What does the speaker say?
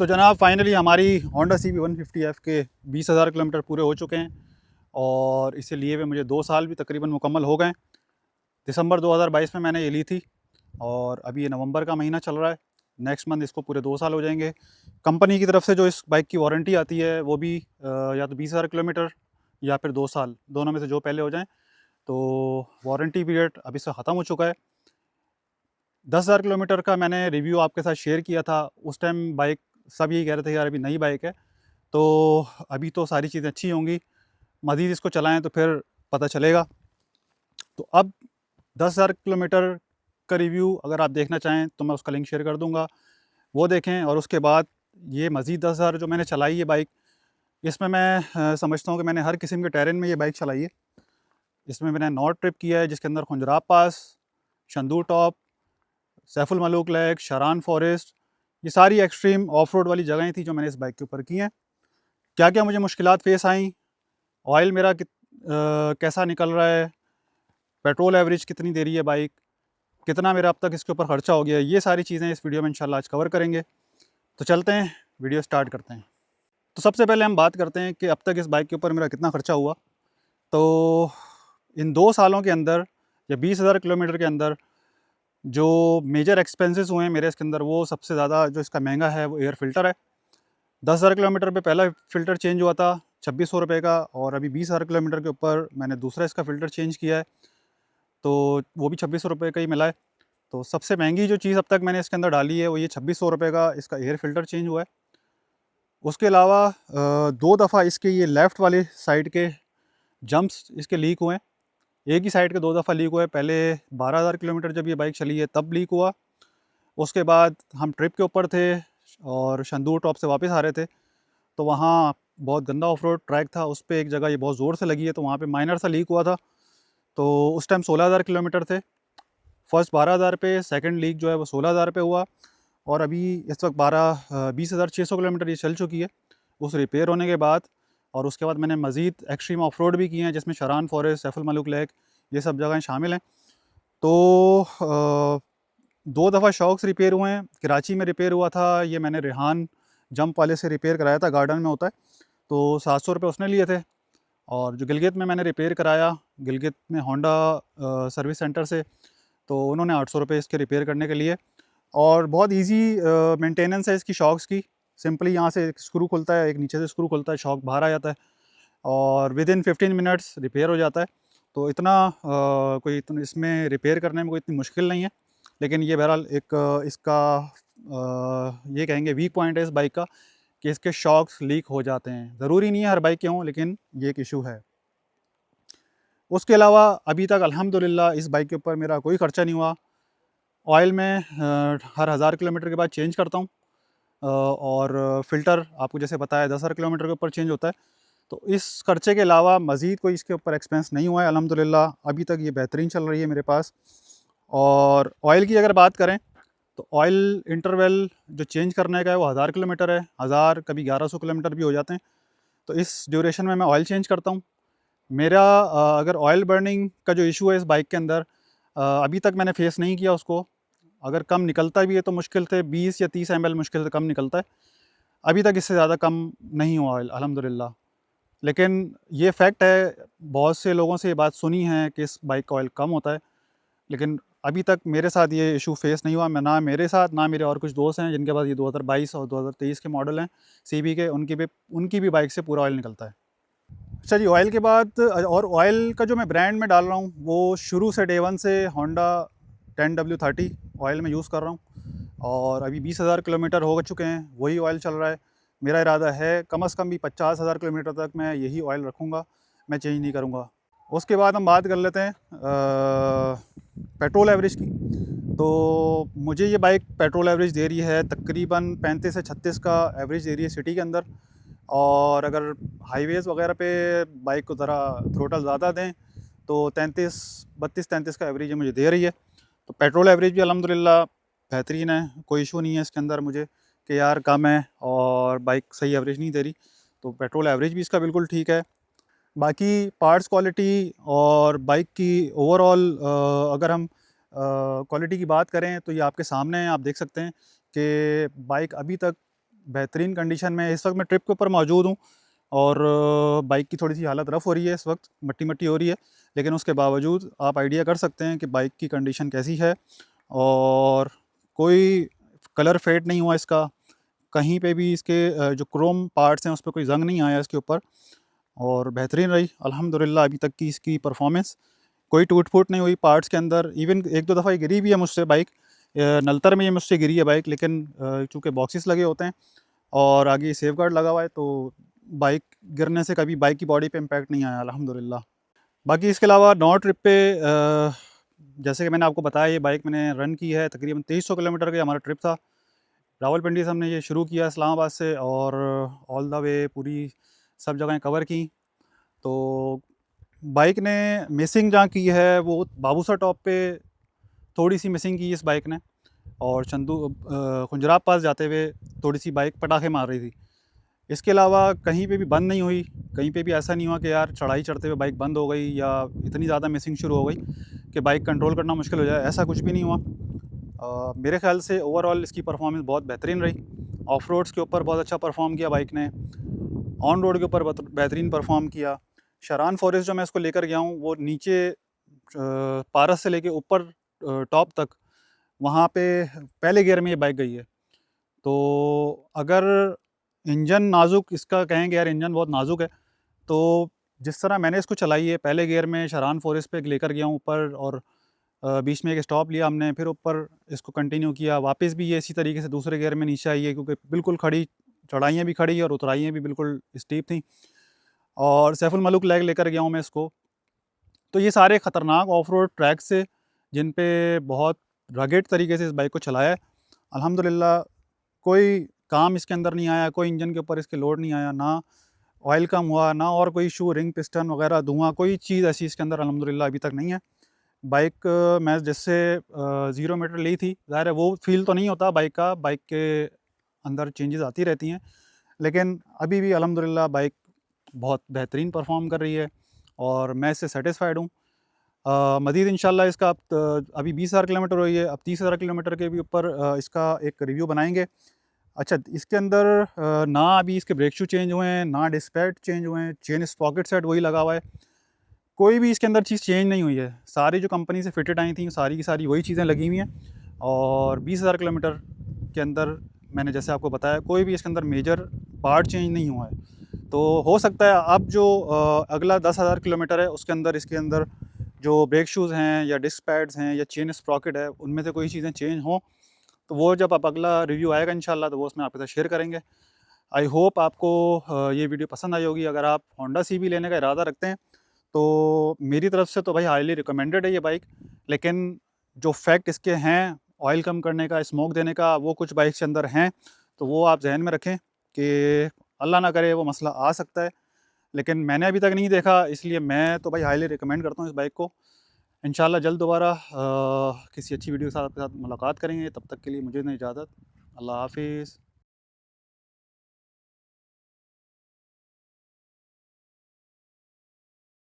तो जनाब फाइनली हमारी होंडा CB 150F के 20,000 किलोमीटर पूरे हो चुके हैं और इसे लिए हुए मुझे 2 साल भी तकरीबन मुकम्मल हो गए। दिसंबर 2022 में मैंने ये ली थी और अभी ये नवंबर का महीना चल रहा है। नेक्स्ट मंथ इसको पूरे 2 साल हो जाएंगे। कंपनी की तरफ से जो इस बाइक की वारंटी आती है वो भी या तो 20,000 किलोमीटर या फिर 2 साल, दोनों में से जो पहले हो जाएँ। तो वारंटी पीरियड अभी से ख़त्म हो चुका है। 10,000 किलोमीटर का मैंने रिव्यू आपके साथ शेयर किया था। उस टाइम बाइक सब यही कह रहे थे यार अभी नई बाइक है, तो अभी तो सारी चीज़ें अच्छी होंगी, मज़ीद इसको चलाएँ तो फिर पता चलेगा। तो अब 10,000 किलोमीटर का रिव्यू अगर आप देखना चाहें तो मैं उसका लिंक शेयर कर दूँगा, वो देखें। और उसके बाद ये मज़ीद 10,000 जो मैंने चलाई है बाइक, इसमें मैं समझता हूँ कि मैंने हर किस्म के टेरेन में ये बाइक चलाई है। इसमें मैंने नॉर्थ ट्रिप किया है जिसके अंदर Khunjerab pass, Shandur top, Saiful Muluk lake, Sharan forest, ये सारी एक्सट्रीम ऑफ रोड वाली जगहें थी जो मैंने इस बाइक के ऊपर की हैं। क्या क्या मुझे मुश्किलात फेस आई, ऑयल मेरा कैसा निकल रहा है, पेट्रोल एवरेज कितनी दे रही है बाइक, कितना मेरा अब तक इसके ऊपर ख़र्चा हो गया है, ये सारी चीज़ें इस वीडियो में इंशाल्लाह आज कवर करेंगे। तो चलते हैं, वीडियो स्टार्ट करते हैं। तो सबसे पहले हम बात करते हैं कि अब तक इस बाइक के ऊपर मेरा कितना ख़र्चा हुआ। तो इन 2 सालों के अंदर या 20,000 किलोमीटर के अंदर जो मेजर एक्सपेंसेस हुए हैं मेरे इसके अंदर, वो सबसे ज़्यादा जो इसका महंगा है वो एयर फ़िल्टर है। 10,000 किलोमीटर पे पहला फ़िल्टर चेंज हुआ था 2600 रुपये का, और अभी 20,000 किलोमीटर के ऊपर मैंने दूसरा इसका फ़िल्टर चेंज किया है, तो वो भी 2600 रुपये का ही मिला है। तो सबसे महंगी जो चीज़ अब तक मैंने इसके अंदर डाली है वो ये 2600 रुपये का इसका एयर फ़िल्टर चेंज हुआ है। उसके अलावा 2 दफ़ा इसके ये लेफ़्ट वाले साइड के जंप्स इसके लीक हुए हैं। एक ही साइड के 2 दफ़ा लीक हुए। पहले 12,000 किलोमीटर जब ये बाइक चली है तब लीक हुआ। उसके बाद हम ट्रिप के ऊपर थे और शंदूर टॉप से वापस आ रहे थे, तो वहाँ बहुत गंदा ऑफ रोड ट्रैक था, उस पे एक जगह ये बहुत ज़ोर से लगी है, तो वहाँ पे माइनर सा लीक हुआ था। तो उस टाइम 16,000 किलोमीटर थे। फर्स्ट 12,000 पे, सेकंड लीक जो है वो 16,000 पे हुआ, और अभी इस वक्त 20,600 किलोमीटर ये चल चुकी है उस रिपेयर होने के बाद। और उसके बाद मैंने मज़ीद एक्सट्रीम ऑफ रोड भी किए हैं जिसमें शरान फॉरेस्ट, सैफुल मलूक लेक, ये सब जगहें शामिल हैं। तो 2 दफ़ा शॉक्स रिपेयर हुए हैं। कराची में रिपेयर हुआ था, ये मैंने रेहान जंप वाले से रिपेयर कराया था, गार्डन में होता है, तो 700 रुपये उसने लिए थे। और जो गिलगित में मैंने रिपेयर कराया, गिलगित में होंडा सर्विस सेंटर से, तो उन्होंने 800 रुपये इसके रिपेयर करने के लिए। और बहुत ईजी मेंटेनेंस है इसकी शॉक्स की। सिंपली यहाँ से एक स्क्रू खुलता है, एक नीचे से स्क्रू खुलता है, शॉक बाहर आ जाता है और विदिन 15 मिनट्स रिपेयर हो जाता है। तो इतना कोई इतना इसमें रिपेयर करने में कोई इतनी मुश्किल नहीं है। लेकिन ये बहरहाल एक इसका ये कहेंगे वीक पॉइंट है इस बाइक का, कि इसके शॉक्स लीक हो जाते हैं। ज़रूरी नहीं है हर बाइक के हों, लेकिन ये एक इशू है। उसके अलावा अभी तक अल्हम्दुलिल्लाह इस बाइक के ऊपर मेरा कोई ख़र्चा नहीं हुआ। ऑयल में हर 1000 किलोमीटर के बाद चेंज करता हूँ, और फ़िल्टर आपको जैसे बताया 10,000 किलोमीटर के ऊपर चेंज होता है। तो इस खर्चे के अलावा मज़ीद कोई इसके ऊपर एक्सपेंस नहीं हुआ है अल्हम्दुलिल्लाह। अभी तक ये बेहतरीन चल रही है मेरे पास। और ऑयल की अगर बात करें तो ऑयल इंटरवल जो चेंज करने का है वो 1000 किलोमीटर है। 1000 कभी 1100 किलोमीटर भी हो जाते हैं। तो इस ड्यूरेशन में मैं ऑयल चेंज करता हूँ। मेरा अगर ऑयल बर्निंग का जो इशू है इस बाइक के अंदर, अभी तक मैंने फेस नहीं किया उसको। अगर कम निकलता भी है तो मुश्किल से 20 या 30 ml मुश्किल से कम निकलता है। अभी तक इससे ज़्यादा कम नहीं हुआ ऑयल अल्हम्दुलिल्लाह। लेकिन ये फैक्ट है, बहुत से लोगों से ये बात सुनी है कि इस बाइक का ऑयल कम होता है, लेकिन अभी तक मेरे साथ ये इशू फेस नहीं हुआ। मैं ना मेरे साथ, ना मेरे और कुछ दोस्त हैं जिनके पास ये 2022 और 2023 के मॉडल हैं CB के, उनकी भी बाइक से पूरा ऑयल निकलता है। अच्छा जी, ऑयल के बाद और ऑयल का जो मैं ब्रांड में डाल रहा हूँ वो शुरू से डे वन से होंडा 10W30 ऑयल में यूज़ कर रहा हूँ, और अभी 20,000 किलोमीटर हो चुके हैं, वही ऑयल चल रहा है। मेरा इरादा है कम से कम भी 50,000 किलोमीटर तक मैं यही ऑयल रखूँगा, मैं चेंज नहीं करूँगा। उसके बाद हम बात कर लेते हैं पेट्रोल एवरेज की। तो मुझे ये बाइक पेट्रोल एवरेज दे रही है तकरीबन 35 से 36 का एवरेज दे रही है सिटी के अंदर। और अगर हाईवेज़ वगैरह पे बाइक को ज़रा थ्रोटल ज़्यादा दें तो 32-33 का एवरेज मुझे दे रही है। तो पेट्रोल एवरेज भी अल्हम्दुलिल्लाह बेहतरीन है, कोई इशू नहीं है इसके अंदर मुझे कि यार कम है और बाइक सही एवरेज नहीं दे रही। तो पेट्रोल एवरेज भी इसका बिल्कुल ठीक है। बाकी पार्ट्स क्वालिटी और बाइक की ओवरऑल अगर हम क्वालिटी की बात करें तो ये आपके सामने है, आप देख सकते हैं कि बाइक अभी तक बेहतरीन कंडीशन में। इस वक्त मैं ट्रिप के ऊपर मौजूद हूँ और बाइक की थोड़ी सी हालत रफ़ हो रही है इस वक्त, मट्टी मट्टी हो रही है, लेकिन उसके बावजूद आप आइडिया कर सकते हैं कि बाइक की कंडीशन कैसी है। और कोई कलर फेड नहीं हुआ इसका, कहीं पे भी इसके जो क्रोम पार्ट्स हैं उस पर कोई जंग नहीं आया इसके ऊपर, और बेहतरीन रही अल्हम्दुलिल्लाह अभी तक की इसकी परफॉर्मेंस। कोई टूट फूट नहीं हुई पार्ट्स के अंदर। इवन एक दो दफ़ा ये गिरी भी है मुझसे बाइक, नलतर में ये मुझसे गिरी है बाइक, लेकिन चूँकि बॉक्सेस लगे होते हैं और आगे सेफ गार्ड लगा हुआ है तो बाइक गिरने से कभी बाइक की बॉडी पे इम्पैक्ट नहीं आया अल्हम्दुलिल्लाह। बाकी इसके अलावा नौ ट्रिप पे जैसे कि मैंने आपको बताया, ये बाइक मैंने रन की है तकरीबन 2300 किलोमीटर का हमारा ट्रिप था। रावलपिंडी से हमने ये शुरू किया इस्लामाबाद से, और ऑल द वे पूरी सब जगहें कवर की। तो बाइक ने मिसिंग जहाँ की है वो बाबूसा टॉप पे थोड़ी सी मिसिंग की इस बाइक ने, और खुंजराब पास जाते हुए थोड़ी सी बाइक पटाखे मार रही थी। इसके अलावा कहीं पे भी बंद नहीं हुई, कहीं पे भी ऐसा नहीं हुआ कि यार चढ़ाई चढ़ते हुए बाइक बंद हो गई या इतनी ज़्यादा मिसिंग शुरू हो गई कि बाइक कंट्रोल करना मुश्किल हो जाए, ऐसा कुछ भी नहीं हुआ। मेरे ख़्याल से ओवरऑल इसकी परफॉर्मेंस बहुत बेहतरीन रही। ऑफ रोड्स के ऊपर बहुत अच्छा परफॉर्म किया बाइक ने, ऑन रोड के ऊपर बेहतरीन परफॉर्म किया। शरान फॉरेस्ट जो मैं इसको लेकर गया हूँ वो नीचे पारस से लेके ऊपर टॉप तक, वहाँ पे पहले गियर में ये बाइक गई है। तो अगर इंजन नाजुक, इसका कहेंगे यार इंजन बहुत नाजुक है, तो जिस तरह मैंने इसको चलाई है पहले गियर में शरान फॉरेस्ट पे लेकर गया हूँ ऊपर, और बीच में एक स्टॉप लिया हमने, फिर ऊपर इसको कंटिन्यू किया, वापस भी ये इसी तरीके से दूसरे गियर में नीचे आई है, क्योंकि बिल्कुल खड़ी चढ़ाइयाँ भी खड़ी और उतराइयाँ भी बिल्कुल स्टीप थी। और सैफुल मलुक लैग लेकर गया हूँ मैं इसको। तो ये सारे ख़तरनाक ऑफ रोड ट्रैक से जिन पे बहुत रगेड तरीके से इस बाइक को चलाया है, अल्हम्दुलिल्लाह कोई काम इसके अंदर नहीं आया, कोई इंजन के ऊपर इसके लोड नहीं आया, ना ऑयल कम हुआ, ना और कोई इशू, रिंग पिस्टन वगैरह धुआँ, कोई चीज़ ऐसी इसके अंदर अल्हम्दुलिल्लाह अभी तक नहीं है। बाइक मैं जिससे 0 मीटर ली थी, ज़ाहिर है वो फ़ील तो नहीं होता बाइक का, बाइक के अंदर चेंजेस आती रहती हैं, लेकिन अभी भी अल्हम्दुलिल्लाह बाइक बहुत बेहतरीन परफॉर्म कर रही है और मैं इससे सेटिस्फाइड हूँ। मज़ीद इंशाल्लाह इसका अभी 20,000 किलोमीटर हुई है, अब 30,000 किलोमीटर के भी ऊपर इसका एक रिव्यू बनाएंगे। अच्छा, इसके अंदर ना अभी इसके ब्रेक शू चेंज हुए हैं, ना डिस्क पैड चेंज हुए हैं, चेन स्प्रॉकेट सेट वही लगा हुआ है, कोई भी इसके अंदर चीज़ चेंज नहीं हुई है। सारी जो कंपनी से फिटेड आई थी सारी की सारी वही चीज़ें लगी हुई हैं, और 20,000 किलोमीटर के अंदर मैंने जैसे आपको बताया कोई भी इसके अंदर मेजर पार्ट चेंज नहीं हुआ है। तो हो सकता है अब जो अगला 10,000 किलोमीटर है उसके अंदर इसके अंदर जो ब्रेक शूज़ हैं या डिस्क पैड्स हैं या चेन स्प्रॉकेट है, उनमें से कोई चीज़ें चेंज हों तो वो जब अब अगला रिव्यू आएगा इंशाल्लाह तो वो उसमें आपके साथ शेयर करेंगे। आई होप आपको ये वीडियो पसंद आई होगी। अगर आप होंडा सीबी लेने का इरादा रखते हैं तो मेरी तरफ से तो भाई हाईली रिकमेंडेड है ये बाइक, लेकिन जो फैक्ट इसके हैं ऑयल कम करने का, स्मोक देने का, वो कुछ बाइक्स के अंदर हैं, तो वो आप जहन में रखें कि अल्लाह ना करे वो मसला आ सकता है, लेकिन मैंने अभी तक नहीं देखा, इसलिए मैं तो भाई हाईली रिकमेंड करता हूँ इस बाइक को। इंशाल्लाह जल्द दोबारा किसी अच्छी वीडियो के साथ आपके साथ मुलाकात करेंगे, तब तक के लिए मुझे दें इजाज़त। अल्लाह हाफिज़।